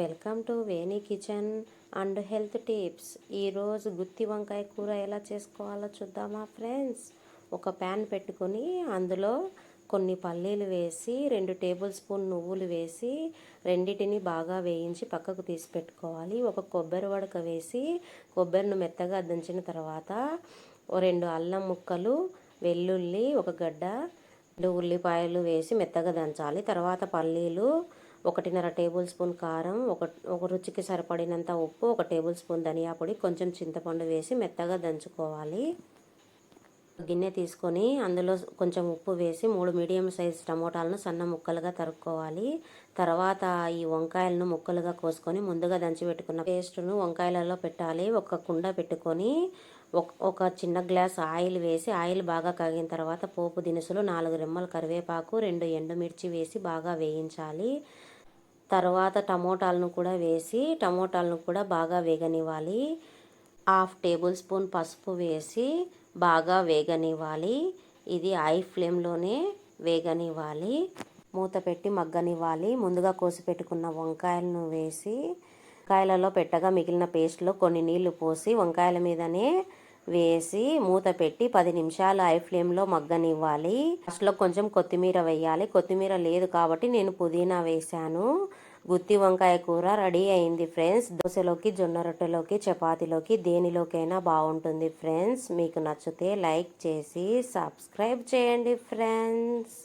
Welcome to Veni kitchen and health tips. ఈరోజు గుత్తి వంకాయ కూర ఎలా చేసుకోవాలో చూద్దామా ఫ్రెండ్స్. ఒక ప్యాన్ పెట్టుకొని అందులో కొన్ని పల్లీలు వేసి 2 టేబుల్ స్పూన్ నువ్వులు వేసి రెండింటిని బాగా వేయించి పక్కకు తీసి పెట్టుకోవాలి. ఒక కొబ్బరి వడక వేసి కొబ్బరిని మెత్తగా దంచిన తర్వాత 2 అల్లం ముక్కలు, వెల్లుల్లి, ఒక గడ్డ, 2 ఉల్లిపాయలు వేసి మెత్తగా దంచాలి. తర్వాత పల్లీలు, 1.5 టేబుల్ స్పూన్ కారం, ఒక రుచికి సరిపడినంత ఉప్పు, 1 టేబుల్ స్పూన్ ధనియా పొడి, కొంచెం చింతపండు వేసి మెత్తగా దంచుకోవాలి. గిన్నె తీసుకొని అందులో కొంచెం ఉప్పు వేసి 3 మీడియం సైజ్ టమోటాలను సన్న ముక్కలుగా తరుక్కోవాలి. తర్వాత ఈ వంకాయలను ముక్కలుగా కోసుకొని ముందుగా దంచి పెట్టుకున్న పేస్టును వంకాయలలో పెట్టాలి. ఒక కుండ పెట్టుకొని ఒక చిన్న గ్లాస్ ఆయిల్ వేసి ఆయిల్ బాగా కాగిన తర్వాత పోపు దినుసులు, 4 రెమ్మల కరివేపాకు, 2 ఎండుమిర్చి వేసి బాగా వేయించాలి. తర్వాత టమోటాలను కూడా వేసి టమోటాలను కూడా బాగా వేగనివ్వాలి. 1/2 టేబుల్ స్పూన్ పసుపు వేసి బాగా వేగనివ్వాలి. ఇది హై ఫ్లేమ్లోనే వేగనివ్వాలి. మూత పెట్టి మగ్గనివ్వాలి. ముందుగా కోసి పెట్టుకున్న వంకాయలను వేసి వంకాయలలో పెట్టగా మిగిలిన పేస్ట్లో కొన్ని నీళ్లు పోసి వంకాయల మీదనే వేసి మూత పెట్టి 10 నిమిషాలు హై ఫ్లేమ్లో మగ్గనివ్వాలి. లాస్ట్లో కొంచెం కొత్తిమీర వేయాలి. కొత్తిమీర లేదు కాబట్టి నేను పుదీనా వేశాను. గుత్తి వంకాయ కూర రెడీ అయింది ఫ్రెండ్స్. దోశలోకి, జొన్న రొట్టెలోకి, చపాతీలోకి దేనిలోకైనా బాగుంటుంది ఫ్రెండ్స్. మీకు నచ్చితే లైక్ చేసి సబ్స్క్రైబ్ చేయండి ఫ్రెండ్స్.